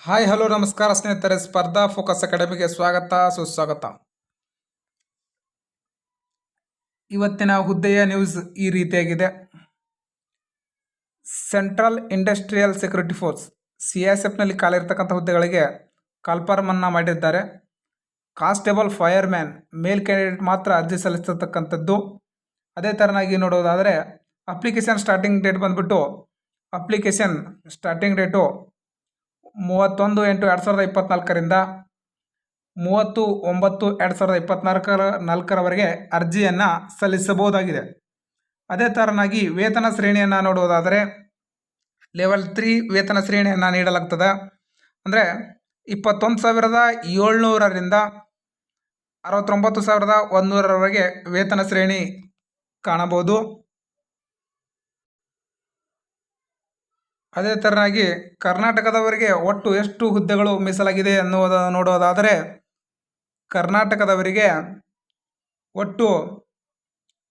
Hi hello ನಮಸ್ಕಾರ ಸ್ನೇಹಿತರೆ, ಸ್ಪರ್ಧಾ ಫೋಕಸ್ ಅಕಾಡೆಮಿಗೆ ಸ್ವಾಗತ ಸುಸ್ವಾಗತ. ಇವತ್ತಿನ ಹುದ್ದೆಯ ನ್ಯೂಸ್ ಈ ರೀತಿಯಾಗಿದೆ. ಸೆಂಟ್ರಲ್ ಇಂಡಸ್ಟ್ರಿಯಲ್ ಸೆಕ್ಯೂರಿಟಿ ಫೋರ್ಸ್ CISFನಲ್ಲಿ ಖಾಲಿರ್ತಕ್ಕಂಥ ಹುದ್ದೆಗಳಿಗೆ ಕಾಲ್ಫಾರ್ಮ್ ಅನ್ನು ಮಾಡಿದ್ದಾರೆ. ಕಾನ್ಸ್ಟೇಬಲ್ ಫೈರ್ ಮ್ಯಾನ್ ಮೇಲ್ ಕ್ಯಾಂಡಿಡೇಟ್ ಮಾತ್ರ ಅರ್ಜಿ ಸಲ್ಲಿಸತಕ್ಕಂಥದ್ದು. ಅದೇ ಥರನಾಗಿ ನೋಡೋದಾದರೆ ಅಪ್ಲಿಕೇಶನ್ ಸ್ಟಾರ್ಟಿಂಗ್ ಡೇಟ್ ಬಂದುಬಿಟ್ಟು ಅಪ್ಲಿಕೇಶನ್ ಸ್ಟಾರ್ಟಿಂಗ್ ಡೇಟು 31/8/2024ರಿಂದ 30/9/2024 ಅರ್ಜಿಯನ್ನು ಸಲ್ಲಿಸಬಹುದಾಗಿದೆ. ಅದೇ ಥರನಾಗಿ ವೇತನ ಶ್ರೇಣಿಯನ್ನು ನೋಡುವುದಾದರೆ ಲೆವೆಲ್ 3 ವೇತನ ಶ್ರೇಣಿಯನ್ನು ನೀಡಲಾಗ್ತದೆ. ಅಂದರೆ 21,700ರಿಂದ 69,100ರವರೆಗೆ ವೇತನ ಶ್ರೇಣಿ ಕಾಣಬಹುದು. ಅದೇ ಥರನಾಗಿ ಕರ್ನಾಟಕದವರಿಗೆ ಒಟ್ಟು ಎಷ್ಟು ಹುದ್ದೆಗಳು ಮೀಸಲಾಗಿದೆ ನೋಡೋದಾದರೆ ಕರ್ನಾಟಕದವರಿಗೆ ಒಟ್ಟು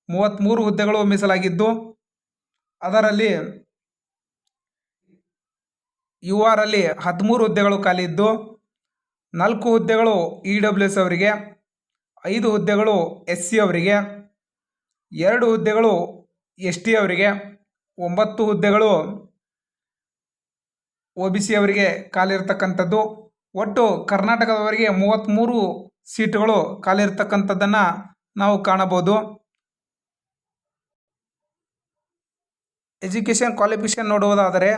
33 ಹುದ್ದೆಗಳು ಮೀಸಲಾಗಿದ್ದು, ಅದರಲ್ಲಿ URಲ್ಲಿ 13 ಹುದ್ದೆಗಳು ಖಾಲಿ ಇದ್ದು 4 ಹುದ್ದೆಗಳು EWS ಅವರಿಗೆ, 5 ಹುದ್ದೆಗಳು SC ಅವರಿಗೆ, 2 ಹುದ್ದೆಗಳು ST ಅವರಿಗೆ, 9 ಹುದ್ದೆಗಳು OBC ಅವರಿಗೆ ಖಾಲಿ ಇರತಕ್ಕಂಥದ್ದು. ಒಟ್ಟು ಕರ್ನಾಟಕದವರಿಗೆ 33 ಸೀಟುಗಳು ಖಾಲಿ ಇರತಕ್ಕಂಥದ್ದನ್ನು ನಾವು ಕಾಣಬಹುದು. ಎಜುಕೇಷನ್ ಕ್ವಾಲಿಫಿಕೇಷನ್ ನೋಡುವುದಾದರೆ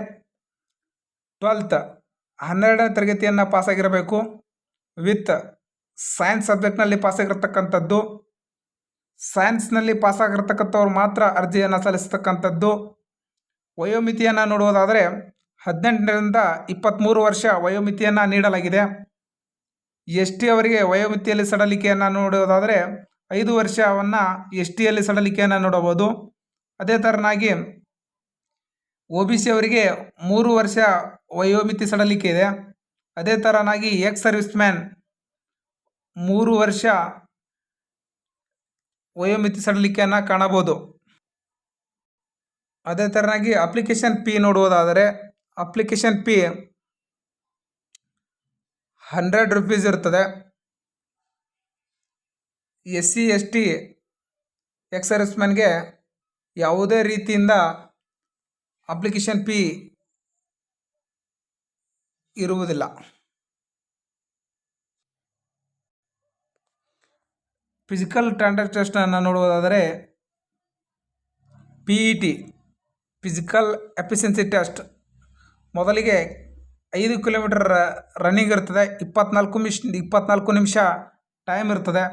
12ನೇ ತರಗತಿಯನ್ನು ಪಾಸಾಗಿರಬೇಕು. With science ಸಬ್ಜೆಕ್ಟ್ನಲ್ಲಿ ಪಾಸಾಗಿರ್ತಕ್ಕಂಥದ್ದು. ಸೈನ್ಸ್ನಲ್ಲಿ ಪಾಸಾಗಿರ್ತಕ್ಕಂಥವ್ರು ಮಾತ್ರ ಅರ್ಜಿಯನ್ನು ಸಲ್ಲಿಸ್ತಕ್ಕಂಥದ್ದು. ವಯೋಮಿತಿಯನ್ನು ನೋಡುವುದಾದರೆ 18ರಿಂದ 23 ವರ್ಷ ವಯೋಮಿತಿಯನ್ನು ನೀಡಲಾಗಿದೆ. ST ಅವರಿಗೆ ವಯೋಮಿತಿಯಲ್ಲಿ ಸಡಲಿಕೆಯನ್ನು ನೋಡುವುದಾದರೆ 5 ವರ್ಷವನ್ನು STಯಲ್ಲಿ ಸಡಲಿಕೆಯನ್ನು ನೋಡಬಹುದು. ಅದೇ ಥರನಾಗಿ OBC ಅವರಿಗೆ 3 ವರ್ಷ ವಯೋಮಿತಿ ಸಡಲಿಕೆ ಇದೆ. ಅದೇ ಥರನಾಗಿ ಎಕ್ಸ್ ಸರ್ವಿಸ್ ಮ್ಯಾನ್ 3 ವರ್ಷ ವಯೋಮಿತಿ ಸಡಲಿಕೆಯನ್ನು ಕಾಣಬಹುದು. ಅದೇ ಥರನಾಗಿ ಅಪ್ಲಿಕೇಶನ್ ಫೀ ನೋಡುವುದಾದರೆ ಅಪ್ಲಿಕೇಶನ್ ಫೀ 100 ರೂಪೀಸ್ ಇರ್ತದೆ. SC ST ಎಕ್ಸ್ ಸರ್ವಿಸ್ ಮ್ಯಾನ್ಗೆ ಯಾವುದೇ ರೀತಿಯಿಂದ ಅಪ್ಲಿಕೇಶನ್ ಫೀ ಇರುವುದಿಲ್ಲ. ಫಿಸಿಕಲ್ ಸ್ಟ್ಯಾಂಡರ್ಡ್ ಟೆಸ್ಟನ್ನು ನೋಡುವುದಾದರೆ PET ಫಿಸಿಕಲ್ ಎಫಿಷಿಯನ್ಸಿ ಟೆಸ್ಟ್ ಮೊದಲಿಗೆ 5 ಕಿಲೋಮೀಟರ್ ರನ್ನಿಂಗ್ ಇರ್ತದೆ. 24 ನಿಮಿಷ ಟೈಮ್ ಇರ್ತದೆ.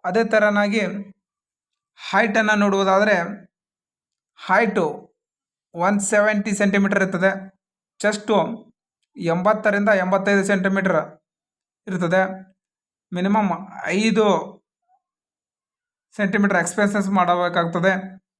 ಅದೇ ಥರನಾಗಿ ಹೈಟನ್ನು ನೋಡುವುದಾದರೆ ಹೈಟು 170 ಸೆಂಟಿಮೀಟರ್ ಇರ್ತದೆ. ಚೆಸ್ಟು 80ರಿಂದ 85 ಸೆಂಟಿಮೀಟರ್ ಇರ್ತದೆ. ಮಿನಿಮಮ್ 5 ಸೆಂಟಿಮೀಟರ್ ಎಕ್ಸ್ಪೆನ್ಸಸ್ ಮಾಡಬೇಕಾಗ್ತದೆ.